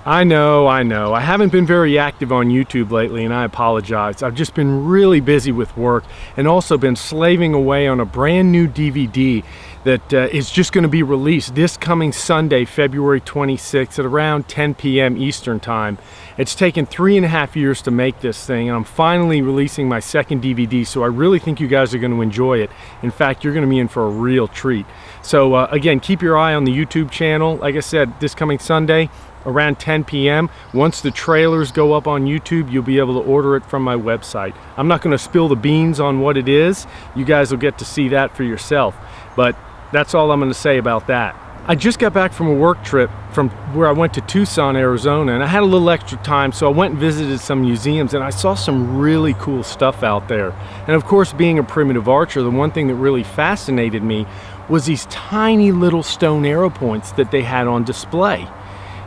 I know. I haven't been very active on YouTube lately, and I apologize. I've just been really busy with work and also been slaving away on a brand new DVD that is just going to be released this coming Sunday, February 26th at around 10 p.m. Eastern Time. It's taken 3.5 years to make this thing, and I'm finally releasing my second DVD, so I really think you guys are going to enjoy it. In fact, you're going to be in for a real treat. So again, keep your eye on the YouTube channel. Like I said, this coming Sunday, around 10 p.m. Once the trailers go up on YouTube, you'll be able to order it from my website. I'm not going to spill the beans on what it is. You guys will get to see that for yourself. But that's all I'm going to say about that. I just got back from a work trip from where I went to Tucson, Arizona, and I had a little extra time, so I went and visited some museums, and I saw some really cool stuff out there. And of course, being a primitive archer, the one thing that really fascinated me was these tiny little stone arrow points that they had on display.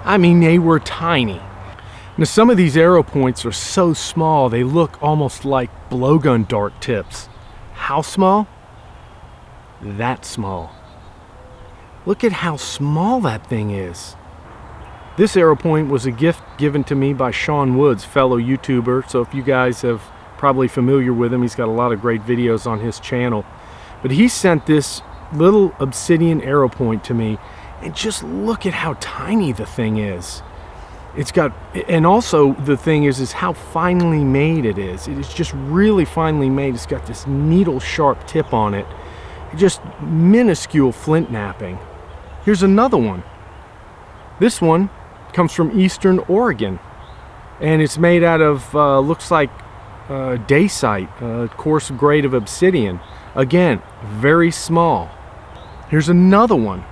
I mean, they were tiny. Now, some of these arrow points are so small, they look almost like blowgun dart tips. How small? That small. Look at how small that thing is. This arrow point was a gift given to me by Sean Woods, fellow YouTuber. So if you guys have probably familiar with him, he's got a lot of great videos on his channel. But he sent this little obsidian arrow point to me, and just look at how tiny the thing is. It's got, and also the thing is how finely made it is. It is just really finely made. It's got this needle sharp tip on it. Just minuscule flint knapping. Here's another one. This one comes from Eastern Oregon, and it's made out of looks like dacite, a coarse grade of obsidian. Again, very small. Here's another one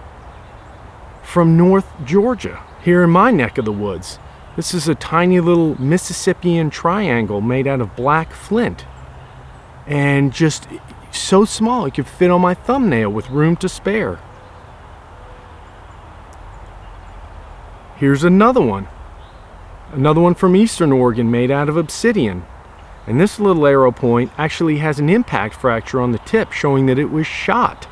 from North Georgia, here in my neck of the woods. This is a tiny little Mississippian triangle made out of black flint, and just so small it could fit on my thumbnail with room to spare. Here's another one from Eastern Oregon made out of obsidian, and this little arrow point actually has an impact fracture on the tip, showing that it was shot.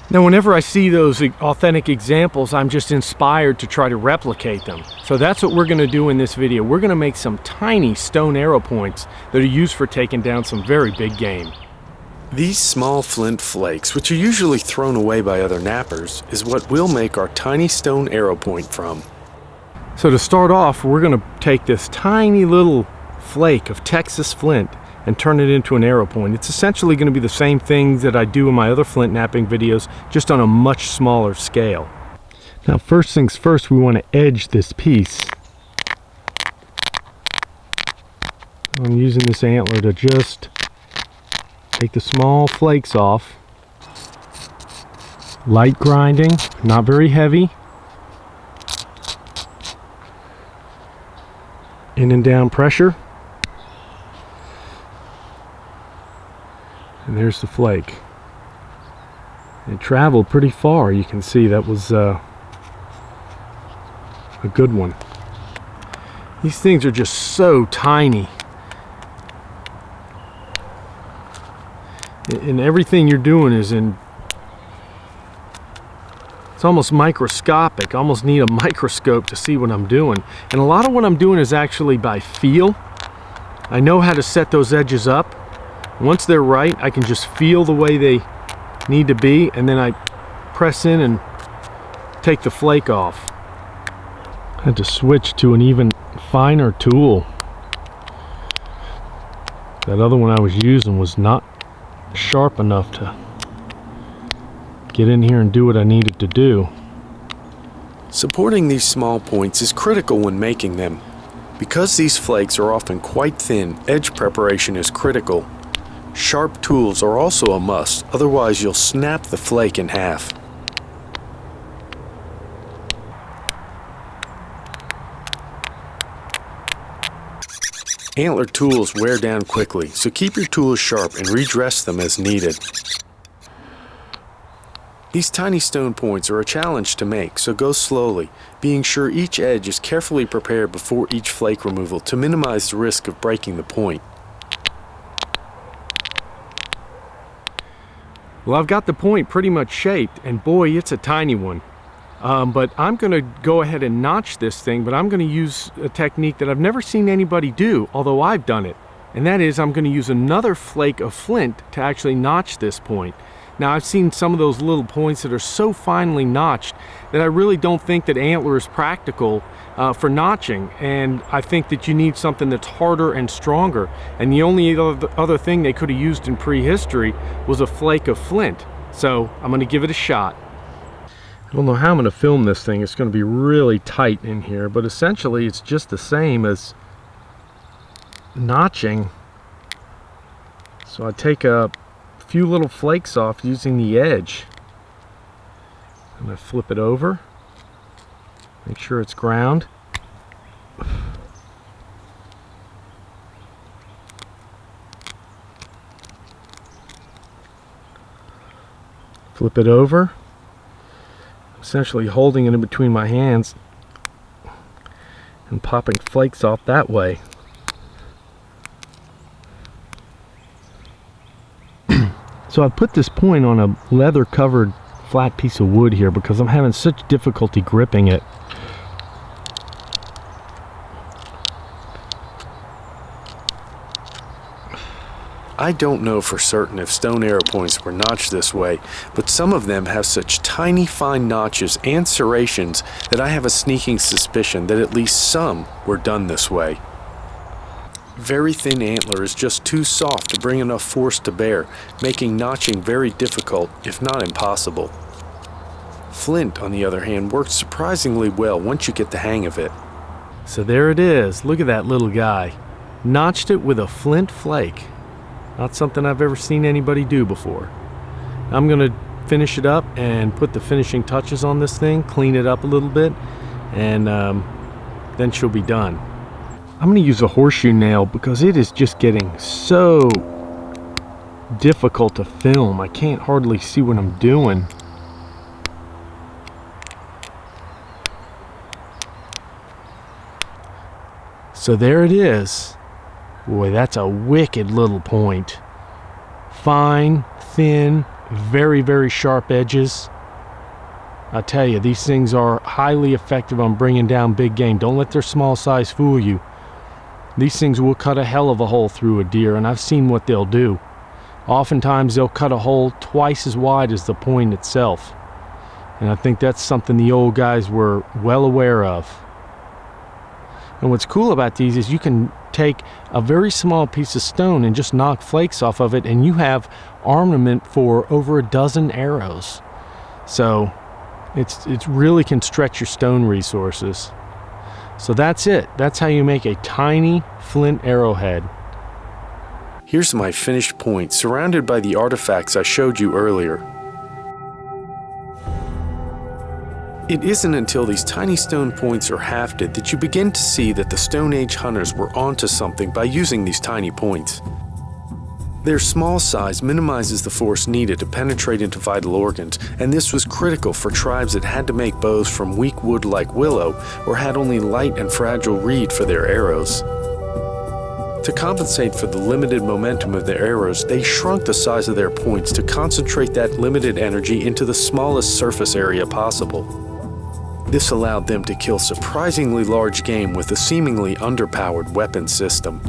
Now, whenever I see those authentic examples, I'm just inspired to try to replicate them. So that's what we're going to do in this video. We're going to make some tiny stone arrow points that are used for taking down some very big game. These small flint flakes, which are usually thrown away by other knappers, is what we'll make our tiny stone arrow point from. So to start off, we're going to take this tiny little flake of Texas flint and turn it into an arrow point. It's essentially going to be the same thing that I do in my other flint knapping videos, just on a much smaller scale. Now, first things first, we want to edge this piece. I'm using this antler to just take the small flakes off. Light grinding, not very heavy. In and down pressure. And there's the flake. It traveled pretty far. You can see that was a good one. These things are just so tiny. And everything you're doing is it's almost microscopic. I almost need a microscope to see what I'm doing. And a lot of what I'm doing is actually by feel. I know how to set those edges up. Once they're right, I can just feel the way they need to be, and then I press in and take the flake off. I had to switch to an even finer tool. That other one I was using was not sharp enough to get in here and do what I needed to do. Supporting these small points is critical when making them. Because these flakes are often quite thin, edge preparation is critical. Sharp tools are also a must, otherwise you'll snap the flake in half. Antler tools wear down quickly, so keep your tools sharp and redress them as needed. These tiny stone points are a challenge to make, so go slowly, being sure each edge is carefully prepared before each flake removal to minimize the risk of breaking the point. Well, I've got the point pretty much shaped, and boy, it's a tiny one. But I'm going to go ahead and notch this thing, but I'm going to use a technique that I've never seen anybody do, although I've done it. And that is I'm going to use another flake of flint to actually notch this point. Now, I've seen some of those little points that are so finely notched that I really don't think that antler is practical for notching. And I think that you need something that's harder and stronger. And the only other thing they could have used in prehistory was a flake of flint. So I'm going to give it a shot. I don't know how I'm going to film this thing. It's going to be really tight in here, but essentially it's just the same as notching. So I take a few little flakes off using the edge. I'm going to flip it over, make sure it's ground. Flip it over, essentially holding it in between my hands and popping flakes off that way. So I put this point on a leather covered flat piece of wood here because I'm having such difficulty gripping it. I don't know for certain if stone arrow points were notched this way, but some of them have such tiny fine notches and serrations that I have a sneaking suspicion that at least some were done this way. Very thin antler is just too soft to bring enough force to bear, making notching very difficult, if not impossible. Flint, on the other hand, works surprisingly well once you get the hang of it. So there it is. Look at that little guy. Notched it with a flint flake. Not something I've ever seen anybody do before. I'm going to finish it up and put the finishing touches on this thing, clean it up a little bit, and then she'll be done. I'm going to use a horseshoe nail because it is just getting so difficult to film. I can't hardly see what I'm doing. So there it is. Boy, that's a wicked little point. Fine, thin, very, very sharp edges. I tell you, these things are highly effective on bringing down big game. Don't let their small size fool you. These things will cut a hell of a hole through a deer, and I've seen what they'll do. Oftentimes they'll cut a hole twice as wide as the point itself. And I think that's something the old guys were well aware of. And what's cool about these is you can take a very small piece of stone and just knock flakes off of it, and you have armament for over a dozen arrows. So it really can stretch your stone resources. So that's it. That's how you make a tiny flint arrowhead. Here's my finished point, surrounded by the artifacts I showed you earlier. It isn't until these tiny stone points are hafted that you begin to see that the Stone Age hunters were onto something by using these tiny points. Their small size minimizes the force needed to penetrate into vital organs, and this was critical for tribes that had to make bows from weak wood like willow or had only light and fragile reed for their arrows. To compensate for the limited momentum of their arrows, they shrunk the size of their points to concentrate that limited energy into the smallest surface area possible. This allowed them to kill surprisingly large game with a seemingly underpowered weapon system.